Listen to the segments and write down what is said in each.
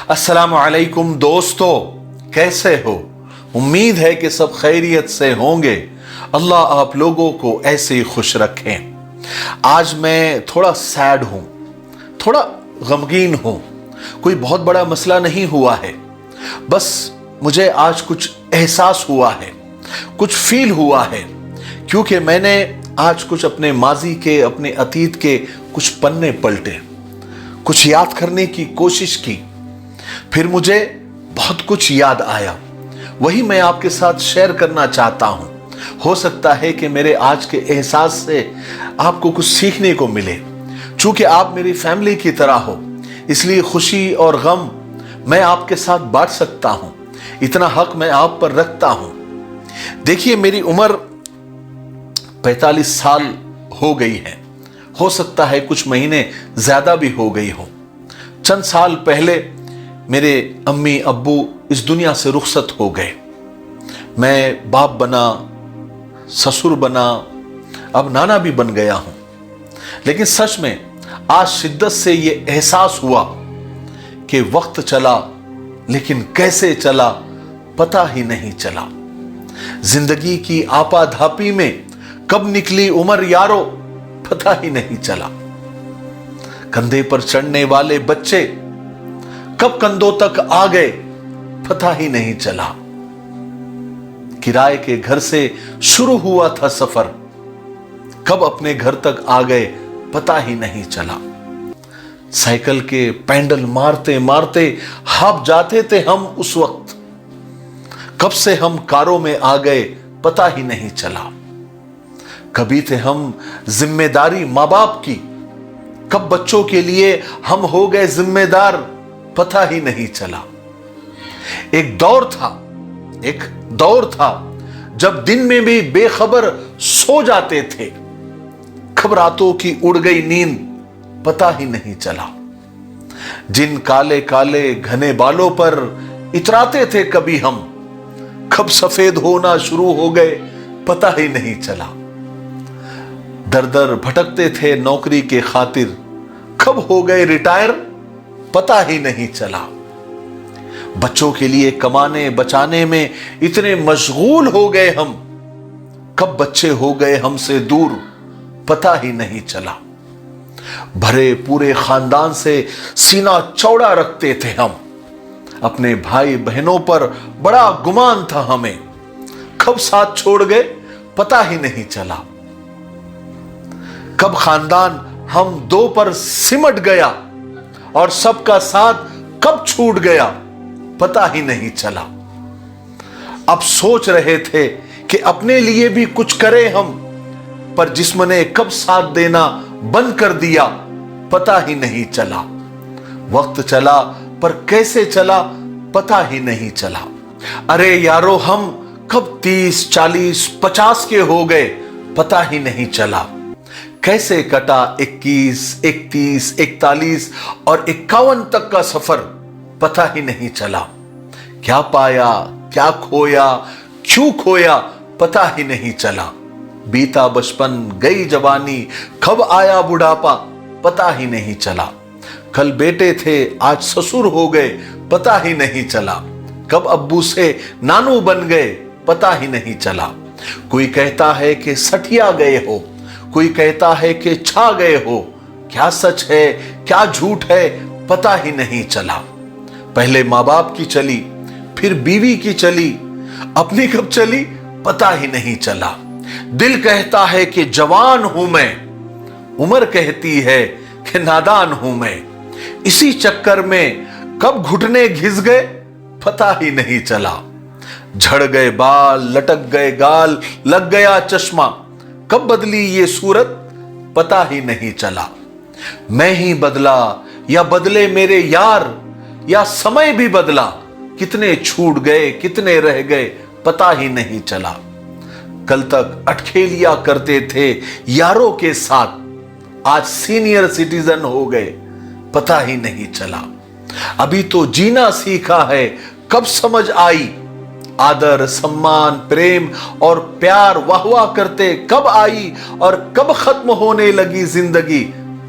अस्सलामु अलैकुम दोस्तों, कैसे हो? उम्मीद है कि सब खैरियत से होंगे। अल्लाह आप लोगों को ऐसे ही खुश रखें। आज मैं थोड़ा सैड हूं, थोड़ा गमगीन हूं। कोई बहुत बड़ा मसला नहीं हुआ है, बस मुझे आज कुछ एहसास हुआ है, कुछ फील हुआ है, क्योंकि मैंने आज कुछ अपने माजी के, अपने अतीत के कुछ पन्ने पलटे, कुछ याद करने की कोशिश की। फिर मुझे बहुत कुछ याद आया, वही मैं आपके साथ शेयर करना चाहता हूं। हो सकता है कि मेरे आज के एहसास से आपको कुछ सीखने को मिले। चूंकि आप मेरी फैमिली की तरह हो, इसलिए खुशी और गम मैं आपके साथ बांट सकता हूं। इतना हक मैं आप पर रखता हूं। देखिए, मेरी उम्र 45 साल हो गई है। हो सकता है कुछ महीने ज्यादा भी हो गई हो। चंद साल पहले मेरे अम्मी अब्बू इस दुनिया से रुखसत हो गए। मैं बाप बना, ससुर बना, अब नाना भी बन गया हूं। लेकिन सच में आज शिद्दत से यह एहसास हुआ कि वक्त चला, लेकिन कैसे चला पता ही नहीं चला। जिंदगी की आपाधापी में कब निकली उम्र यारो पता ही नहीं चला। कंधे पर चढ़ने वाले बच्चे कब कंधों तक आ गए पता ही नहीं चला। किराए के घर से शुरू हुआ था सफर, कब अपने घर तक आ गए पता ही नहीं चला। साइकिल के पैडल मारते मारते हाफ जाते थे हम उस वक्त, कब से हम कारों में आ गए पता ही नहीं चला। कभी थे हम जिम्मेदारी मां बाप की, कब बच्चों के लिए हम हो गए जिम्मेदार पता ही नहीं चला। एक दौर था जब दिन में भी बेखबर सो जाते थे, कब रातों की उड़ गई नींद पता ही नहीं चला। जिन काले काले घने बालों पर इतराते थे कभी हम, कब सफेद होना शुरू हो गए पता ही नहीं चला। दर दर भटकते थे नौकरी के खातिर, कब हो गए रिटायर पता ही नहीं चला। बच्चों के लिए कमाने बचाने में इतने मशगूल हो गए हम, कब बच्चे हो गए हमसे दूर पता ही नहीं चला। भरे पूरे खानदान से सीना चौड़ा रखते थे हम, अपने भाई बहनों पर बड़ा गुमान था हमें, कब साथ छोड़ गए पता ही नहीं चला। कब खानदान हम दो पर सिमट गया और सबका साथ कब छूट गया पता ही नहीं चला। अब सोच रहे थे कि अपने लिए भी कुछ करें हम, पर जिस्म ने कब साथ देना बंद कर दिया पता ही नहीं चला। वक्त चला पर कैसे चला पता ही नहीं चला। अरे यारो, हम कब 30, 40, 50 के हो गए पता ही नहीं चला। कैसे कटा 21, 31, 41 और 51 तक का सफर पता ही नहीं चला। क्या पाया, क्या खोया, क्यों खोया पता ही नहीं चला। बीता बचपन, गई जवानी, कब आया बुढ़ापा पता ही नहीं चला। कल बेटे थे आज ससुर हो गए पता ही नहीं चला। कब अब्बू से नानू बन गए पता ही नहीं चला। कोई कहता है कि सठिया गए हो, कोई कहता है कि छा गए हो। क्या सच है क्या झूठ है पता ही नहीं चला। पहले मां बाप की चली, फिर बीवी की चली, अपनी कब चली पता ही नहीं चला। दिल कहता है कि जवान हूं मैं, उम्र कहती है कि नादान हूं मैं। इसी चक्कर में कब घुटने घिस गए पता ही नहीं चला। झड़ गए बाल, लटक गए गाल, लग गया चश्मा, कब बदली ये सूरत पता ही नहीं चला। मैं ही बदला या बदले मेरे यार, या समय भी बदला, कितने छूट गए कितने रह गए पता ही नहीं चला। कल तक अटखेलिया करते थे यारों के साथ, आज सीनियर सिटीजन हो गए पता ही नहीं चला। अभी तो जीना सीखा है कब समझ आई, आदर सम्मान प्रेम और प्यार वाह वाह करते कब आई और कब खत्म होने लगी जिंदगी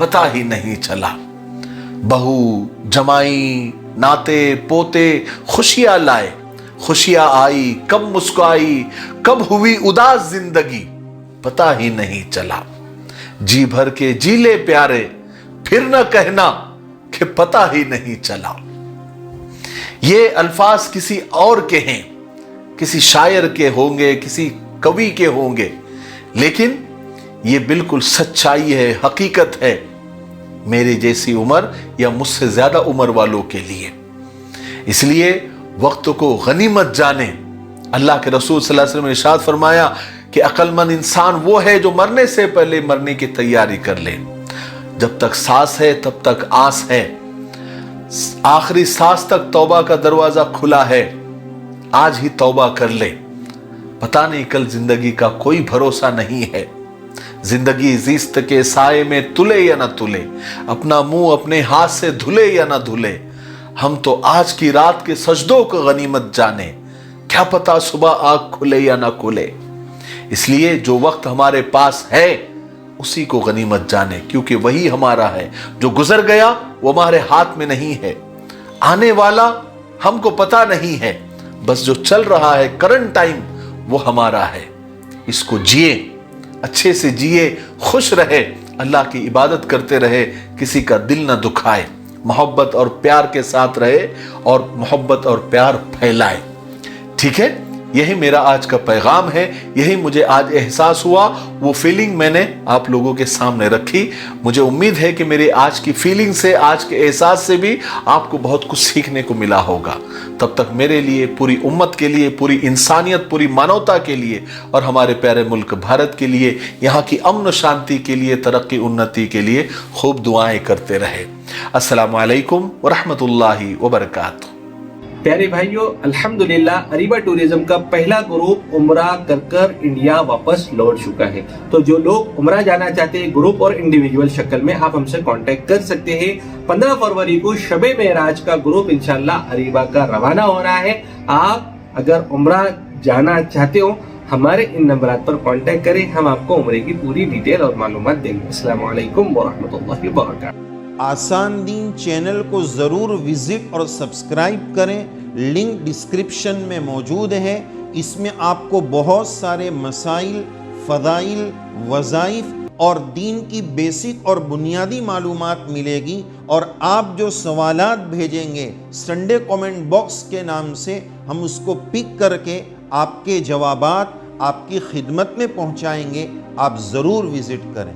पता ही नहीं चला। बहू जमाई नाते पोते खुशियां लाए। खुशियां आई कब मुस्कुराई, कब हुई उदास जिंदगी, पता ही नहीं चला। जी भर के जी ले प्यारे, फिर न कहना कि पता ही नहीं चला। ये अल्फाज किसी और के हैं, किसी शायर के होंगे, किसी कवि के होंगे, लेकिन ये बिल्कुल सच्चाई है, हकीकत है मेरे जैसी उम्र या मुझसे ज्यादा उम्र वालों के लिए। इसलिए वक्त को गनीमत जाने। अल्लाह के रसूल सल्लल्लाहु अलैहि वसल्लम ने इरशाद फरमाया कि अक्लमंद इंसान वो है जो मरने से पहले मरने की तैयारी कर ले। जब तक सांस है तब तक आस है, आखिरी सांस तक तौबा का दरवाजा खुला है। आज ही तौबा कर ले, पता नहीं कल जिंदगी का कोई भरोसा नहीं है। जिंदगी जिस्त के साए में तुले या ना तुले, अपना मुंह अपने हाथ से धुले या ना धुले। हम तो आज की रात के सजदों को गनीमत जाने, क्या पता सुबह आंख खुले या ना खुले। इसलिए जो वक्त हमारे पास है उसी को गनीमत जाने, क्योंकि वही हमारा है। जो गुजर गया वो हमारे हाथ में नहीं है, आने वाला हमको पता नहीं है। बस जो चल रहा है करंट टाइम वो हमारा है। इसको जिए, अच्छे से जिए, खुश रहे, अल्लाह की इबादत करते रहे, किसी का दिल ना दुखाए, मोहब्बत और प्यार के साथ रहे और मोहब्बत और प्यार फैलाए। ठीक है, यही मेरा आज का पैगाम है, यही मुझे आज एहसास हुआ। वो फीलिंग मैंने आप लोगों के सामने रखी। मुझे उम्मीद है कि मेरी आज की फीलिंग से, आज के एहसास से भी आपको बहुत कुछ सीखने को मिला होगा। तब तक मेरे लिए, पूरी उम्मत के लिए, पूरी इंसानियत, पूरी मानवता के लिए और हमारे प्यारे मुल्क भारत के लिए, यहाँ की अमन शांति के लिए, तरक्की उन्नति के लिए खूब दुआएं करते रहे। अस्सलामु अलैकुम व रहमतुल्लाहि व बरकातुहू। प्यारे भाइयों, अल्हम्दुलिल्लाह अरीबा टूरिज्म का पहला ग्रुप उम्रा कर इंडिया वापस लौट चुका है। तो जो लोग उम्रा जाना चाहते हैं ग्रुप और इंडिविजुअल शक्ल में, आप हमसे कांटेक्ट कर सकते हैं। 15 फरवरी को शबे मेराज का ग्रुप इंशाल्लाह अरीबा का रवाना हो रहा है। आप अगर उम्रा जाना चाहते हो हमारे इन नंबर पर कांटेक्ट करें, हम आपको उम्रे की पूरी डिटेल और मालूमात देंगे। अस्सलामु अलैकुम व रहमतुल्लाहि व बरकातुहू। आसान दीन चैनल को ज़रूर विज़िट और सब्सक्राइब करें, लिंक डिस्क्रिप्शन में मौजूद है। इसमें आपको बहुत सारे मसाइल, फ़दाइल, वज़ाइफ और दीन की बेसिक और बुनियादी मालूमात मिलेगी। और आप जो सवालात भेजेंगे संडे कमेंट बॉक्स के नाम से, हम उसको पिक करके आपके जवाबात आपकी खिदमत में पहुंचाएंगे। आप ज़रूर विज़िट करें।